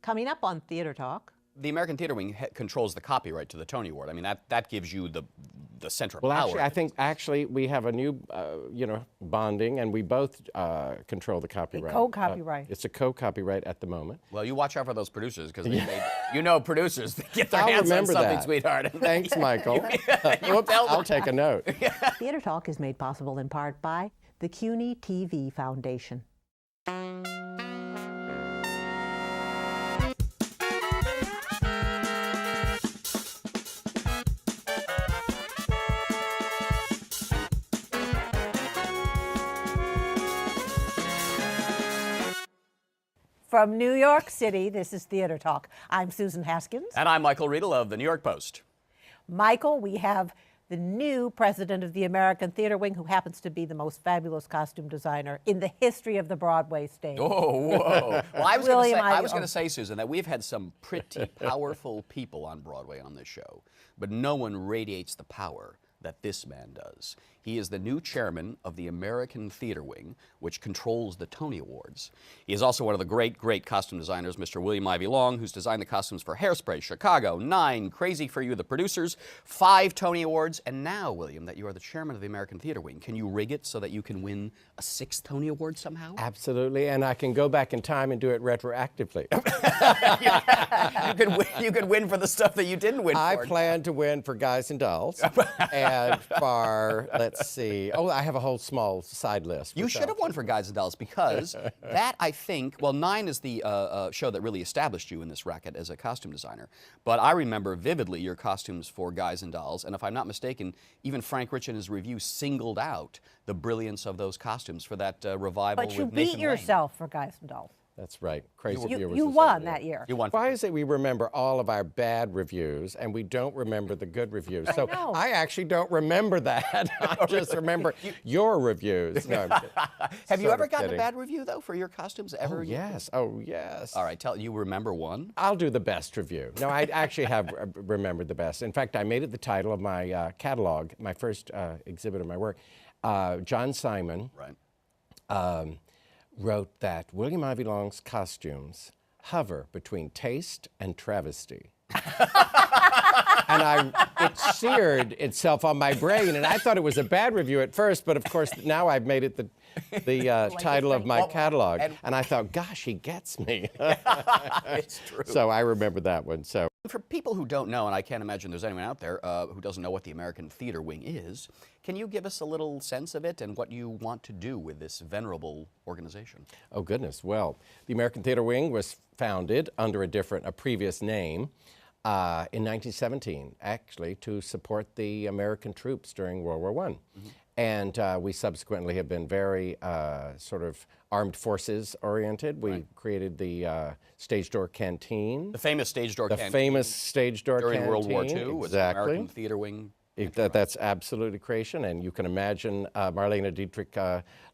Coming up on Theater Talk. The American Theater Wing controls the copyright to the Tony Award. I mean, that gives you the central well, power. Actually, I think actually we have a new, bonding, and we both control the copyright. A co-copyright. It's a co-copyright at the moment. Well, you watch out for those producers because producers they get their I'll hands on remember something, that. sweetheart. Thanks, Michael. Whoops, I'll take a note. Theater Talk is made possible in part by the CUNY TV Foundation. From New York City, this is Theater Talk. I'm Susan Haskins. And I'm Michael Riedel of the New York Post. Michael, we have the new president of the American Theater Wing, who happens to be the most fabulous costume designer in the history of the Broadway stage. Oh, whoa. Well, I was going to say, Susan, that we've had some pretty powerful people on Broadway on this show, but no one radiates the power that this man does. He is the new chairman of the American Theater Wing, which controls the Tony Awards. He is also one of the great, great costume designers, Mr. William Ivey Long, who's designed the costumes for Hairspray, Chicago, 9, Crazy for You, the producers, 5 Tony Awards, and now, William, that you are the chairman of the American Theater Wing, can you rig it so that you can win a 6th Tony Award somehow? Absolutely, and I can go back in time and do it retroactively. you could win for the stuff that you didn't win I for. plan to win for Guys and Dolls, and for, let's see, I have a whole small side list. You should have won for Guys and Dolls because that, I think, well, 9 is the show that really established you in this racket as a costume designer. But I remember vividly your costumes for Guys and Dolls, and if I'm not mistaken, even Frank Rich in his review singled out the brilliance of those costumes for that revival with Nathan But you beat Lane. yourself for Guys and Dolls. That's right. Crazy Year was You the won same that year. You won. Why is it we remember all of our bad reviews and we don't remember the good reviews? So know. I actually don't remember that. I just remember your reviews. No, Have you sort ever of gotten kidding. a bad review, though, for your costumes? Ever? Oh, yes. Oh, yes. All right, you remember one? I'll do the best review. No, I actually have remembered the best. In fact, I made it the title of my catalog, my first exhibit of my work. John Simon wrote that William Ivey Long's costumes hover between taste and travesty. And it seared itself on my brain, and I thought it was a bad review at first, but of course now I've made it the title of my catalog, and I thought, gosh, he gets me. It's true. So I remember that one. So for people who don't know, and I can't imagine there's anyone out there who doesn't know what the American Theater Wing is, can you give us a little sense of it and what you want to do with this venerable organization? Oh, goodness. Well, the American Theater Wing was founded under a previous name in 1917, actually, to support the American troops during World War I. Mm-hmm. And we subsequently have been very sort of armed forces oriented. We created the Stage Door Canteen. The famous Stage Door Canteen. The famous Stage Door Canteen. During World War II Exactly. was the American Theater Wing. That's absolutely creation, and you can imagine Marlene Dietrich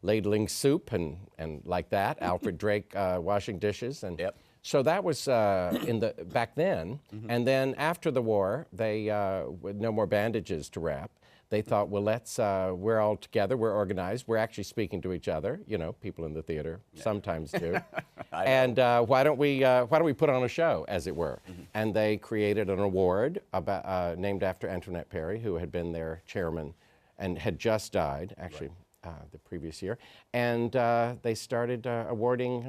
ladling soup and like that, Alfred Drake washing dishes, and so that was back then. Mm-hmm. And then after the war, they with no more bandages to wrap. They thought, well, we're all together, we're organized, we're actually speaking to each other. You know, people in the theater sometimes do. And why don't we put on a show, as it were? Mm-hmm. And they created an award named after Antoinette Perry, who had been their chairman and had just died, actually, the previous year. And they started awarding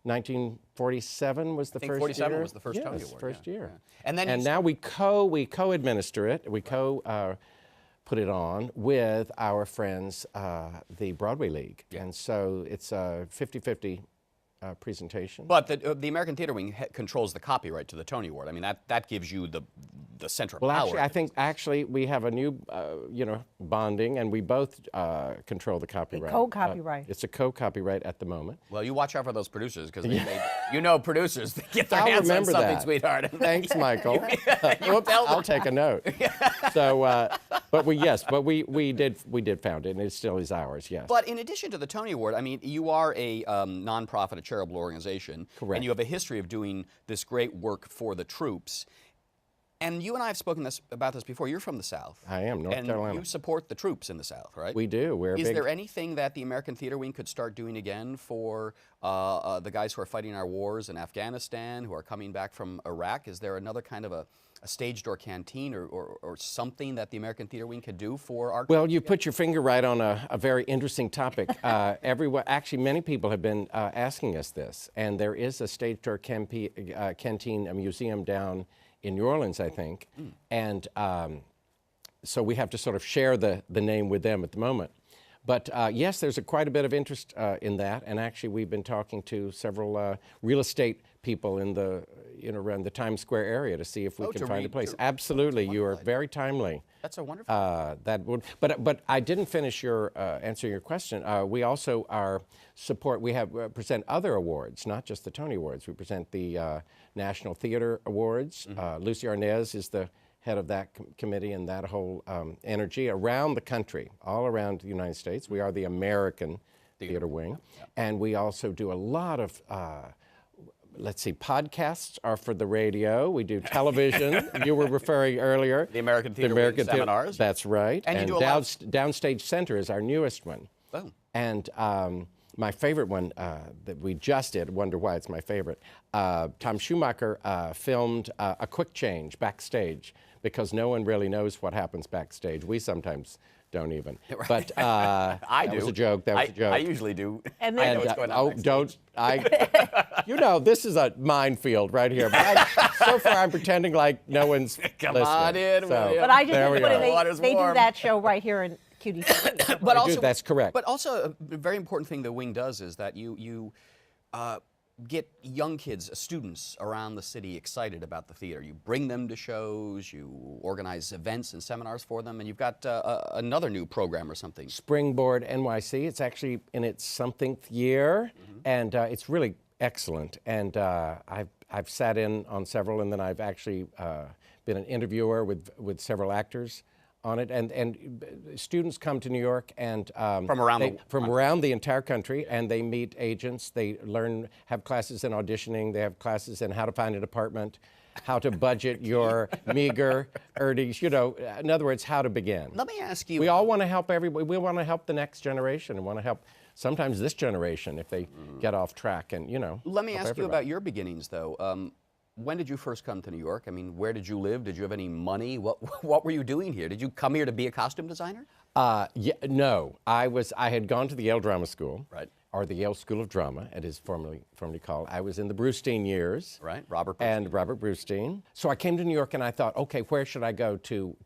1947 was the first year. 47 was the first Tony Yes, Award. first year. And then now we co-administer it. We put it on with our friends, the Broadway League. Yeah. And so it's a 50-50 presentation. But the American Theater Wing controls the copyright to the Tony Award. I mean, that gives you the central power. Well, actually, I think we have a new, bonding, and we both control the copyright. A co-copyright. It's a co-copyright at the moment. Well, you watch out for those producers because producers they get their I'll hands on remember something, that. sweetheart. Thanks, Michael. Whoops, I'll take a note. So, but we did found it, and it still is ours. Yes. But in addition to the Tony Award, I mean, you are a nonprofit, a charitable organization, Correct. and you have a history of doing this great work for the troops. And you and I have spoken about this before. You're from the South. I am, North Carolina. And you support the troops in the South, right? We do. Is there anything that the American Theater Wing could start doing again for the guys who are fighting our wars in Afghanistan, who are coming back from Iraq? Is there another kind of a stage door canteen or something that the American Theater Wing could do for our Well, you put your finger right on a very interesting topic. Actually, many people have been asking us this, and there is a stage door canteen, a museum down in New Orleans, I think, and so we have to sort of share the name with them at the moment. But yes, there's quite a bit of interest in that, and actually we've been talking to several real estate people in the around the Times Square area to see if we can find a place. Absolutely, you are very timely. That's so wonderful. But I didn't finish your answering your question. We also present other awards, not just the Tony Awards. We present the National Theater Awards. Lucy Arnaz is the head of that committee and that whole energy around the country, all around the United States. We are the American Theater Wing, and we also do a lot of. Let's see, podcasts are for the radio. We do television. You were referring earlier. The American Theater Wing seminars. That's right. And you do Downstage Center is our newest one. Oh. And my favorite one that we just did, wonder why it's my favorite, Tom Schumacher filmed A Quick Change backstage because no one really knows what happens backstage. We sometimes don't even. Right. But I do. That was a joke. That was a joke. I usually do. And I then, know what's going on backstage. This is a minefield right here. But so far, I'm pretending like no one's Come listening. on in, William. but I just There we think go. they do that show right here in QD. But also, that's correct. But also, a very important thing the Wing does is that you get young kids, students around the city excited about the theater. You bring them to shows, you organize events and seminars for them, and you've got another new program or something. Springboard NYC. It's actually in its somethingth year, and it's really excellent. And I've sat in on several, and then I've actually been an interviewer with several actors on it, and students come to New York and From around the entire country, and they meet agents. They have classes in auditioning. They have classes in how to find an apartment, how to budget your meager earnings. In other words, how to begin. Let me ask you. We all want to help everybody. We want to help the next generation, and want to help sometimes this generation if they get off track. And Let me help ask you everybody. about your beginnings, though. When did you first come to New York? I mean, where did you live? Did you have any money? What were you doing here? Did you come here to be a costume designer? No. I had gone to the Yale Drama School, Right. or the Yale School of Drama, it is formerly called. I was in the Brustein years. Right, Robert Brustein. And Robert Brustein. So I came to New York and I thought, okay, where should I go to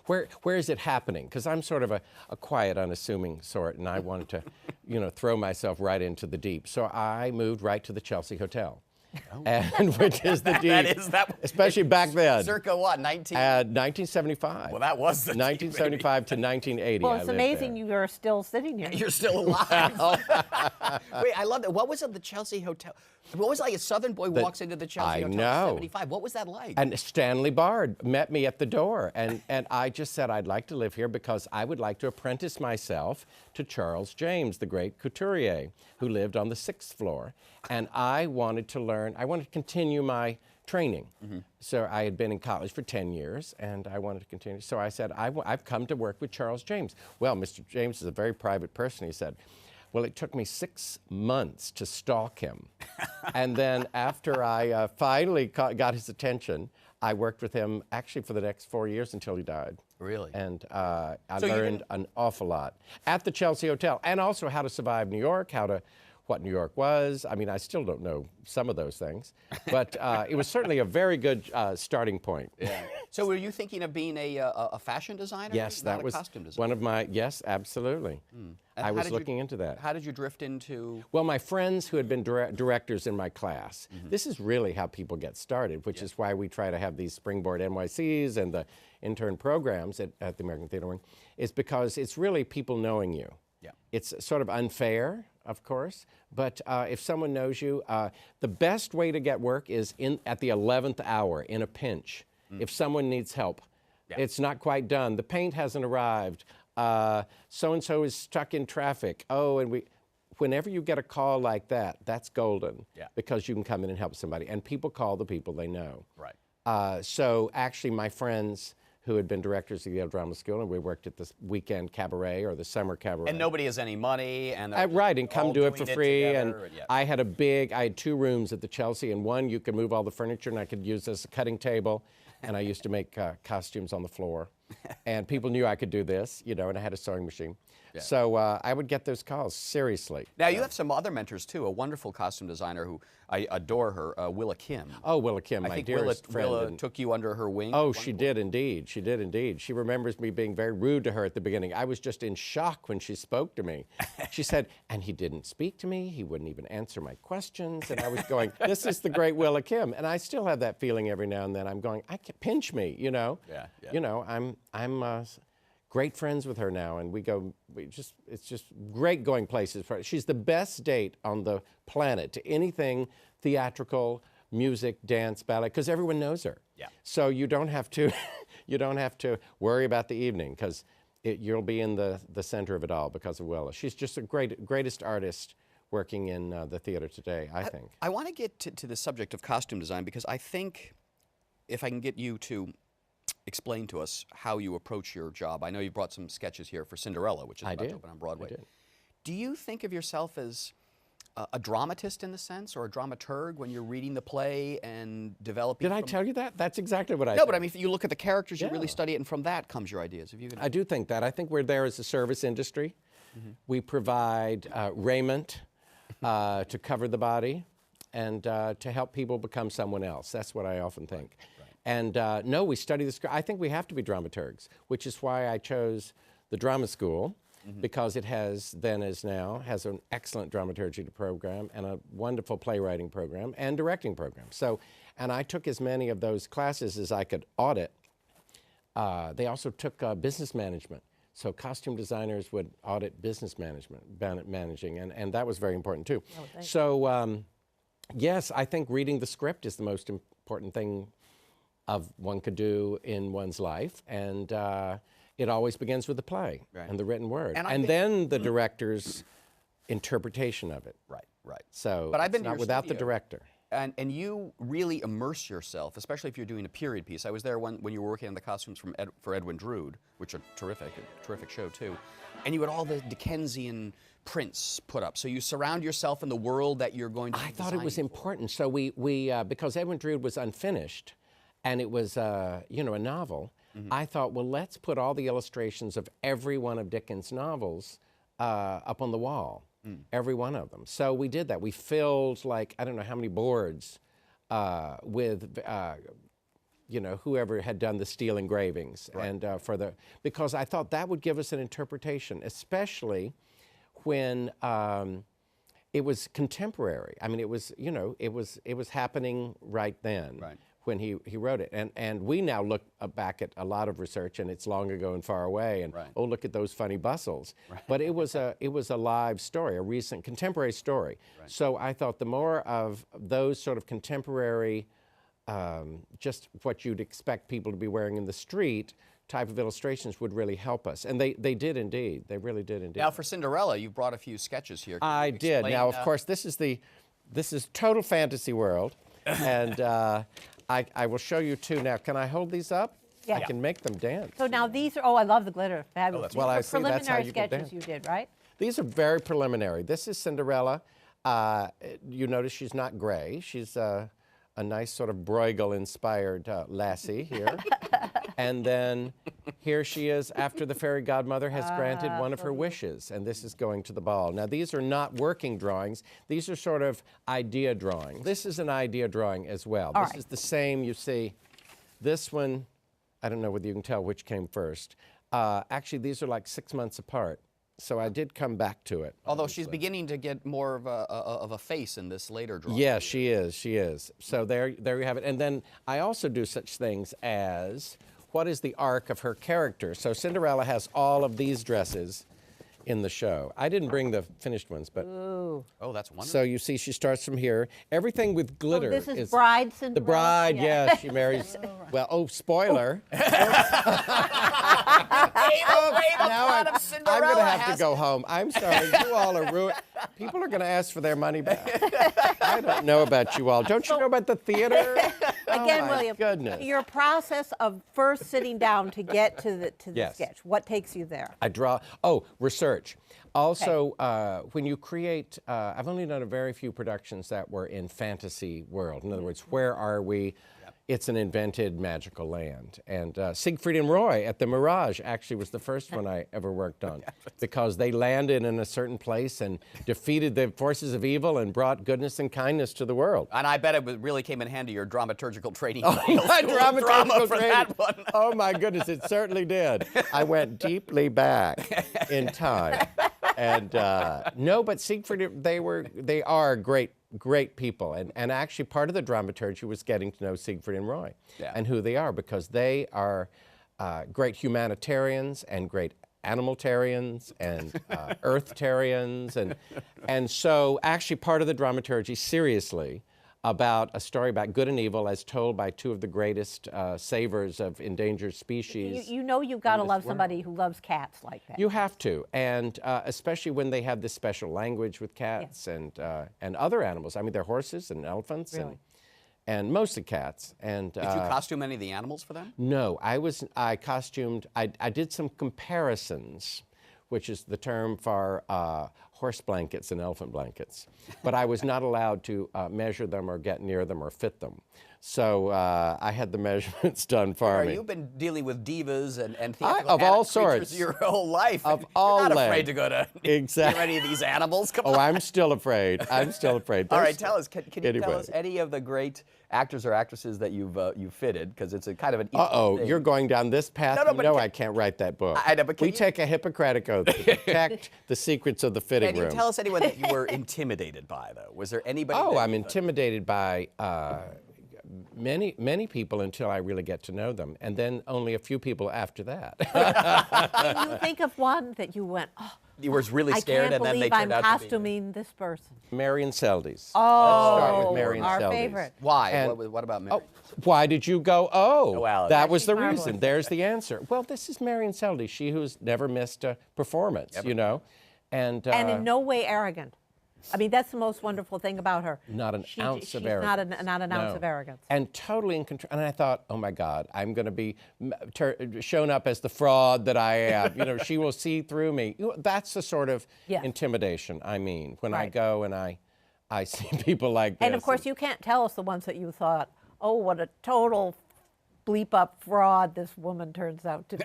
where is it happening? Because I'm sort of a quiet, unassuming sort, and I wanted to, throw myself right into the deep. So I moved right to the Chelsea Hotel. And which is the deep, especially back then. Circa what, 1975. Well, that was the 1975 to 1980. Well, it's amazing you are still sitting here. You're still alive. Wait, I love that. What was it, the Chelsea Hotel? What was it like a Southern boy walks into the Chelsea Hotel in 75? What was that like? And Stanley Bard met me at the door, and I just said I'd like to live here because I would like to apprentice myself to Charles James, the great couturier, who lived on the 6th floor. And I wanted to learn, I wanted to continue my training. So I had been in college for 10 years, and I wanted to continue. So I said, I've come to work with Charles James. Well, Mr. James is a very private person, he said. Well, it took me 6 months to stalk him. And then after I finally got his attention, I worked with him actually for the next 4 years until he died. Really? And I learned an awful lot at the Chelsea Hotel, and also how to survive New York, what New York was. I mean, I still don't know some of those things, but it was certainly a very good starting point. Yeah. So were you thinking of being a fashion designer? Yes, Not that a was costume designer? one of my, yes, absolutely. I was looking into that. How did you drift into? Well, my friends who had been directors in my class, this is really how people get started, which is why we try to have these Springboard NYCs and the intern programs at the American Theater Wing, is because it's really people knowing you. Yeah. It's sort of unfair, of course, but if someone knows you, the best way to get work is at the 11th hour, in a pinch. If someone needs help, it's not quite done, the paint hasn't arrived, so-and-so is stuck in traffic, whenever you get a call like that, that's golden, because you can come in and help somebody, and people call the people they know. Right. So actually my friends who had been directors of the Yale Drama School, and we worked at the weekend cabaret or the summer cabaret. And nobody has any money, and right, and come do it for free. Together, and I had I had 2 rooms at the Chelsea, and one you could move all the furniture, and I could use as a cutting table, and I used to make costumes on the floor. And people knew I could do this, you know, and I had a sewing machine. Yeah. So I would get those calls, seriously. Now, you have some other mentors, too. A wonderful costume designer who I adore her, Willa Kim. Oh, Willa Kim, my dearest friend. Willa took you under her wing. Oh, she did indeed. She did indeed. She remembers me being very rude to her at the beginning. I was just in shock when she spoke to me. She said, and he didn't speak to me. He wouldn't even answer my questions. And I was going, this is the great Willa Kim. And I still have that feeling every now and then. I'm going, I can pinch me, you know. Yeah. You know, I'm great friends with her now, and it's just great going places. She's the best date on the planet to anything theatrical, music, dance, ballet, because everyone knows her. Yeah. So you don't have to, worry about the evening, because you'll be in the center of it all because of Willa. She's just the greatest artist working in the theater today, I think. I want to get to the subject of costume design, because I think if I can get you to explain to us how you approach your job. I know you brought some sketches here for Cinderella, which is about to open on Broadway. I did. Do you think of yourself as a dramatist in the sense, or a dramaturg when you're reading the play and developing? Did I tell you that? That's exactly what I think. No, but I mean, if you look at the characters, you really study it, and from that comes your ideas. If you could... I do think that. I think we're there as a service industry. Mm-hmm. We provide raiment to cover the body and to help people become someone else. That's what I often think. Right. And no, we study the script. I think we have to be dramaturgs, which is why I chose the drama school. Mm-hmm. Because it has, then as now, has an excellent dramaturgy program and a wonderful playwriting program and directing program. So, and I took as many of those classes as I could audit. They also took business management. So costume designers would audit business management, managing, and that was very important too. Oh, so, yes, I think reading the script is the most important thing one could do in one's life. And it always begins with the play and the written word, and then the director's interpretation of it. Right. So, but I've been not without the director. And you really immerse yourself, especially if you're doing a period piece. I was there when you were working on the costumes for Edwin Drood, which are terrific, a terrific show too. And you had all the Dickensian prints put up. So you surround yourself in the world that you're going to be I thought it was important. So we because Edwin Drood was unfinished, and it was a novel. Mm-hmm. I thought, well, let's put all the illustrations of every one of Dickens' novels up on the wall, every one of them. So we did that. We filled, like, I don't know how many boards with, whoever had done the steel engravings. Right. And because I thought that would give us an interpretation, especially when it was contemporary. I mean, it was happening right then. Right. When he wrote it. And we now look back at a lot of research, and it's long ago and far away, and oh, look at those funny bustles. Right. But it was a live story, a recent contemporary story. Right. So I thought the more of those sort of contemporary, just what you'd expect people to be wearing in the street type of illustrations would really help us. And they did indeed. They really did indeed. Now for Cinderella, you brought a few sketches here. I did. Now, of course, this is total fantasy world. And I will show you two now. Can I hold these up? Yeah. I can make them dance. So now these are, I love the glitter. Fabulous. Well, I see preliminary that's how you sketches you did, right? These are very preliminary. This is Cinderella. You notice she's not gray. She's a nice sort of Bruegel-inspired lassie here. And then here she is after the fairy godmother has granted one of her wishes, and this is going to the ball. Now, these are not working drawings. These are sort of idea drawings. This is an idea drawing as well. This is the same, you see. This one, I don't know whether you can tell which came first. Actually, these are like 6 months apart. So I did come back to it. Although she's beginning to get more of a face in this later drawing. Yes, she is. She is. So there you have it. And then I also do such things as, what is the arc of her character? So Cinderella has all of these dresses in the show. I didn't bring the finished ones, but... Ooh. Oh, that's wonderful. So you see she starts from here. Everything with glitter. This is Bride Cinderella? The bride, yes. She marries Well, oh, spoiler. Now I'm going to have to go home. I'm sorry. You all are ruined. People are going to ask for their money back. I don't know about you all. Don't you know about the theater? Again, oh my William, goodness. your process of first sitting down to get to the Yes. sketch, what takes you there? I draw. Oh, research. Also, when you create, I've only done a very few productions that were in fantasy world. In other words, where are we? It's an invented magical land. And Siegfried and Roy at the Mirage actually was the first one I ever worked on because they landed in a certain place and defeated the forces of evil and brought goodness and kindness to the world. And I bet it really came in handy, your dramaturgical training. Oh, my dramaturgical for training. that one. Oh my goodness, it certainly did. I went deeply back in time. And no, but Siegfried, they are great people. And actually part of the dramaturgy was getting to know Siegfried and Roy and who they are, because they are great humanitarians and great animaltarians and earthtarians. And so actually part of the dramaturgy, seriously, about a story about good and evil as told by two of the greatest savers of endangered species. You know you've got to love somebody who loves cats like that. You have to, and especially when they have this special language with cats and other animals. I mean, they're horses and elephants and mostly cats. And did you costume any of the animals for them? No, I costumed. I did some comparisons, which is the term for horse blankets and elephant blankets. But I was not allowed to measure them or get near them or fit them. So I had the measurements done for me. You've been dealing with divas and theatrical of all creatures sorts. your whole life. Of You're all not length. afraid to go to Exactly. near any of these animals. Come Oh, on. I'm still afraid. I'm still afraid. All There's- right, tell us. Can you tell Anyway. us any of the great actors or actresses that you've fitted? Because it's a kind of an. Uh-oh, thing. you're going down this path. No, but I can't write that book. I know, but can we you- take a Hippocratic oath to protect the secrets of the fitting Can you room. tell us anyone that you were intimidated by, though? Was there anybody? Oh, that I'm you- intimidated by many people until I really get to know them, and then only a few people after that. Can you think of one that you went, oh, You were really I scared, can't and then they believe turned I'm out to be. costuming this person? Marion Seldes. Oh, Let's start with Marion our Seldes. favorite. Why? And- What about Mary? Why did you go, oh, well, that was she's the marvelous. reason. There's the answer. Well, this is Marion Seldes, she who's never missed a performance, you know? And And in no way arrogant. I mean, that's the most wonderful thing about her. not an ounce she's of arrogance. Not an ounce No. of arrogance. And totally in control. And I thought, oh my God, I'm going to be shown up as the fraud that I am. You know, she will see through me. That's the sort of Yeah. intimidation I mean when I Right. go and I see people like this. And of course, you can't tell us the ones that you thought, oh, what a total bleep up fraud this woman turns out to be.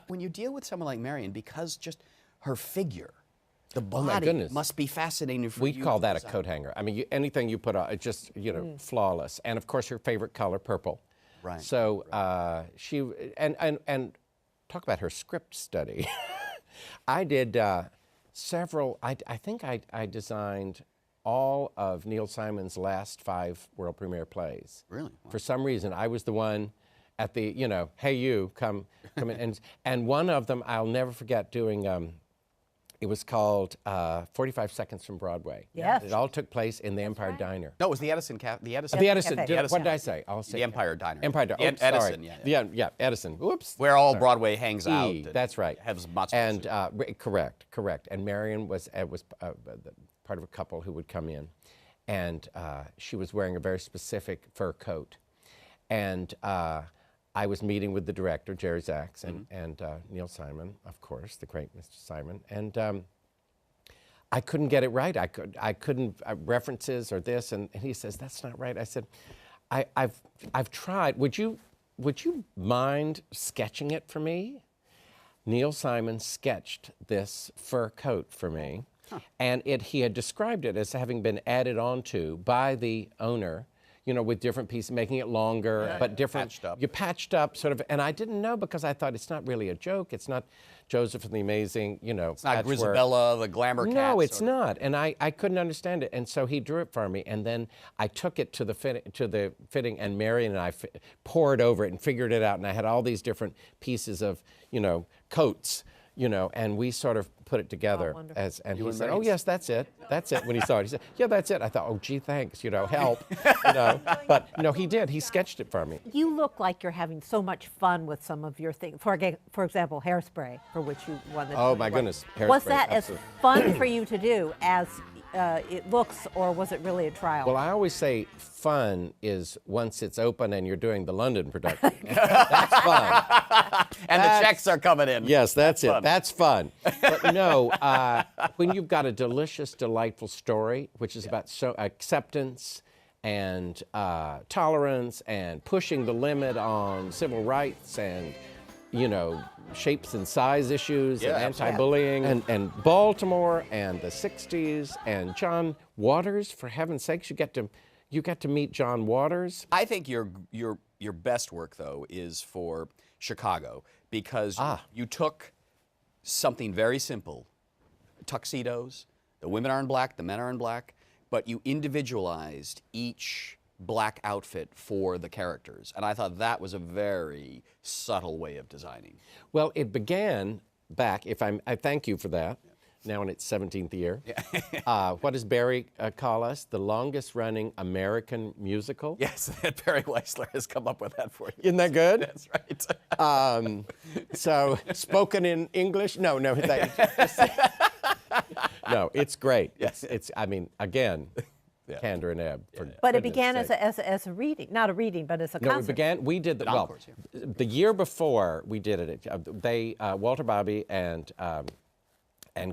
When you deal with someone like Marion, because just her figure, the body my goodness. must be fascinating for We you. call to that a design. coat hanger. I mean, anything you put on, it's just, flawless. And of course, her favorite color, purple. Right. So she, and talk about her script study. I did several, I think I designed all of Neil Simon's last 5 world premiere plays. Really? For some reason, I was the one at the, hey you, come in. And one of them, I'll never forget doing, it was called 45 Seconds from Broadway. Yes. It all took place in the Empire Diner. No, it was the Edison The Edison. The Edison, Cafe. what did I say? I'll say The Empire Diner. Empire Diner. The Edison, sorry. yeah. Yeah, Edison. Whoops. Where all Broadway hangs out. E, and that's right. Has matzo And soup. correct. And Marion was part of a couple who would come in, and she was wearing a very specific fur coat, and I was meeting with the director Jerry Zaks and Neil Simon, of course, the great Mr. Simon, and I couldn't get it right. I couldn't references or this, and he says that's not right. I said, I've tried. Would you mind sketching it for me? Neil Simon sketched this fur coat for me, and he had described it as having been added onto by the owner, with different pieces, making it longer, but different. Patched up. You patched up, sort of, and I didn't know because I thought it's not really a joke. It's not Joseph and the Amazing, It's not patchwork. Grisabella, the glamour cat. No, it's sort of- not, and I couldn't understand it, and so he drew it for me, and then I took it to the fitting, and Marion and I poured over it and figured it out, and I had all these different pieces of coats, and we sort of put it together. wonderful. And he and said, "Oh Ray's. yes, that's it. That's it." When he saw it, he said, "Yeah, that's it." I thought, "Oh, gee, thanks. Help." But no, he did. He sketched it for me. You look like you're having so much fun with some of your things. For example, Hairspray, for which you won the. Oh my goodness, Was Hairspray, that absolutely. as fun for you to do as it looks, or was it really a trial? Well, I always say fun is once it's open and you're doing the London production. That's fun. And the checks are coming in. Yes, that's it. fun. That's fun. But no, when you've got a delicious, delightful story, which is about acceptance and tolerance and pushing the limit on civil rights and, shapes and size issues Yeah, and absolutely. anti-bullying and Baltimore and the 60s and John Waters, for heaven's sakes, you get to meet John Waters. I think your best work, though, is for Chicago, because you took something very simple, tuxedos, the women are in black, the men are in black, but you individualized each black outfit for the characters. And I thought that was a very subtle way of designing. Well, it began back, I thank you for that, now in its 17th year. What does Barry call us? The longest running American musical? Yes, Barry Weissler has come up with that for you. Isn't that good? That's right. So, spoken in English? No, no, no, it's great. Yes. It's again, candor and ebb. but it began as a reading, not a reading, but as a No, concert. we did the, encores, the year before we did it, Walter Bobby and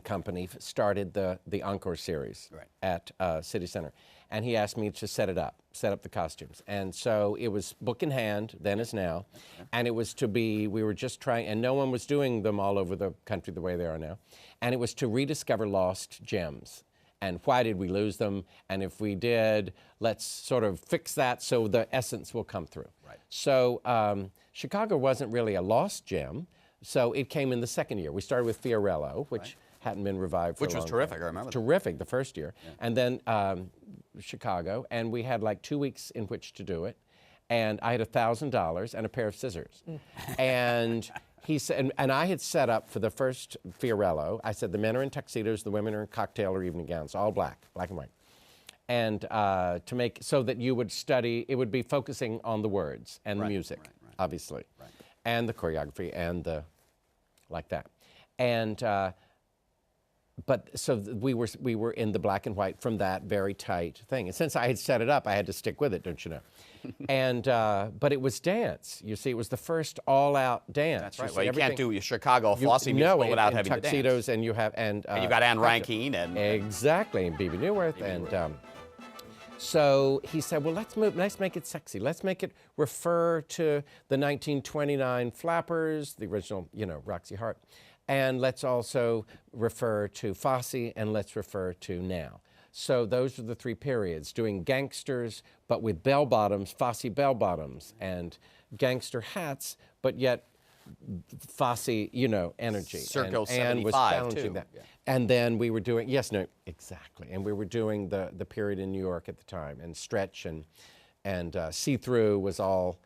company started the Encore series at City Center. And he asked me to set up the costumes. And so it was book in hand, then as now. And it was we were just trying, and no one was doing them all over the country the way they are now. And it was to rediscover lost gems. And why did we lose them? And if we did, let's sort of fix that so the essence will come through. Right. So Chicago wasn't really a lost gem. So it came in the second year. We started with Fiorello, which hadn't been revived for Which a was long terrific, time. I remember that. Terrific, the first year. Yeah. And then Chicago, and we had like 2 weeks in which to do it. And I had $1,000 and a pair of scissors. And he said, and I had set up for the first Fiorello, I said the men are in tuxedos, the women are in cocktail or evening gowns, all black and white. And to make, so that you would study, it would be focusing on the words and the music, obviously. Right. And the choreography and like that. And, but so we were in the black and white from that very tight thing. And since I had set it up, I had to stick with it, don't you know? And but it was dance. You see, it was the first all-out dance. That's right. You Well, see, you can't do a Chicago Fosse musical without having to dance. tuxedos, and you have and you've got Anne Rankine and exactly, and Bebe Neuwirth, and so he said, well, let's make it sexy. Let's make it refer to the 1929 Flappers, the original, Roxy Hart. And let's also refer to Fosse, and let's refer to now. So those are the three periods, doing gangsters, but with bell-bottoms, Fosse bell-bottoms, and gangster hats, but yet Fosse, energy. Circle and Anne was 75 challenging too. that. Yeah. And then we were doing, exactly. And we were doing the period in New York at the time, and Stretch and See-Through was all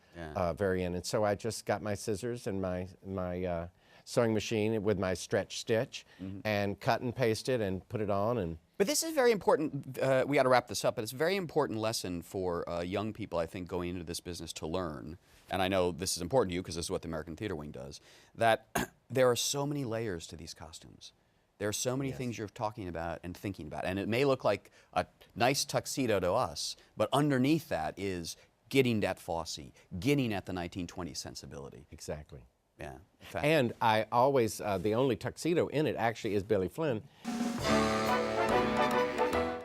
very in. And so I just got my scissors and my sewing machine with my Stretch stitch and cut and pasted and put it on. But this is very important. We got to wrap this up, but it's a very important lesson for young people, I think, going into this business to learn. And I know this is important to you because this is what the American Theater Wing does, that there are so many layers to these costumes. There are so many things you're talking about and thinking about. And it may look like a nice tuxedo to us, but underneath that is getting at Fosse, getting at the 1920s sensibility. Exactly. Yeah. And I always, the only tuxedo in it actually is Billy Flynn.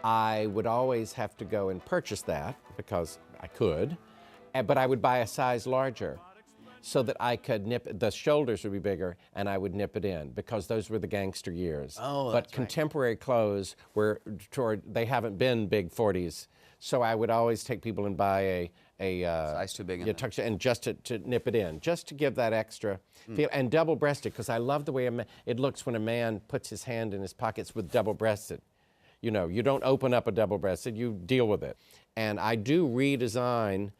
I would always have to go and purchase that because I could, but I would buy a size larger so that I could the shoulders would be bigger and I would nip it in because those were the gangster years. Oh, but that's contemporary clothes were they haven't been big 40s. So I would always take people and buy a size too big and just to nip it in, just to give that extra feel, and double-breasted, because I love the way it looks when a man puts his hand in his pockets with double-breasted. You don't open up a double-breasted, you deal with it. And I do redesign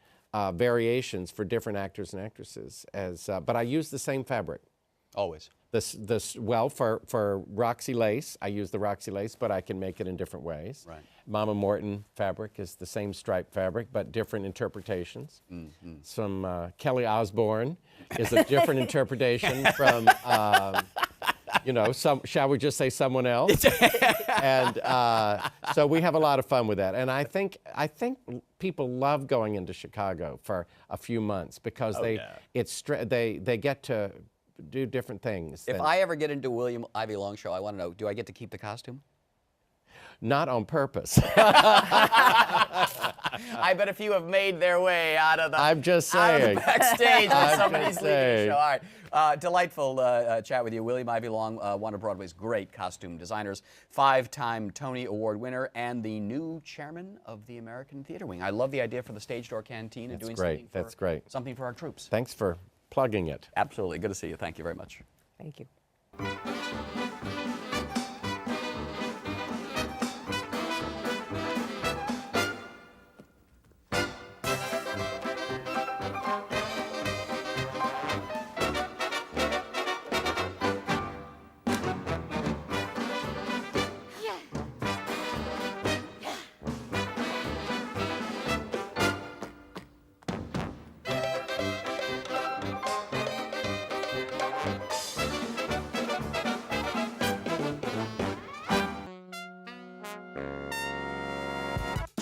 variations for different actors and actresses, but I use the same fabric. Always. Well, for Roxy lace, I use the Roxy lace, but I can make it in different ways. Right. Mama Morton fabric is the same striped fabric, but different interpretations. Mm-hmm. Some Kelly Osbourne is a different interpretation from, shall we just say someone else? And so we have a lot of fun with that. And I think people love going into Chicago for a few months because they get to do different things. If I ever get into a William Ivy Long show, I want to know, do I get to keep the costume? Not on purpose. I bet if you have made their way out of the I'm just saying. backstage when somebody's leaving the saying. show. All right. Delightful chat with you. William Ivy Long, one of Broadway's great costume designers, 5-time Tony Award winner, and the new chairman of the American Theater Wing. I love the idea for the Stage Door Canteen and doing something for our troops. Thanks for plugging it. Absolutely. Good to see you. Thank you very much. Thank you.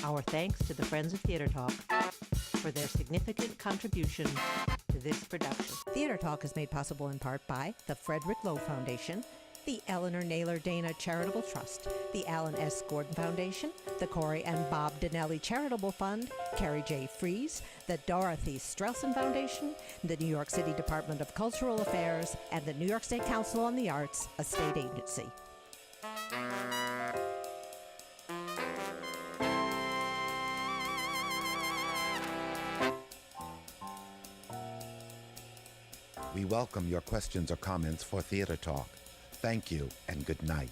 Our thanks to the Friends of Theater Talk for their significant contribution to this production. Theater Talk is made possible in part by the Frederick Lowe Foundation, the Eleanor Naylor Dana Charitable Trust, the Alan S. Gordon Foundation, the Corey and Bob Donnelly Charitable Fund, Carrie J. Fries, the Dorothy Strelson Foundation, the New York City Department of Cultural Affairs, and the New York State Council on the Arts, a state agency. We welcome your questions or comments for Theater Talk. Thank you and good night.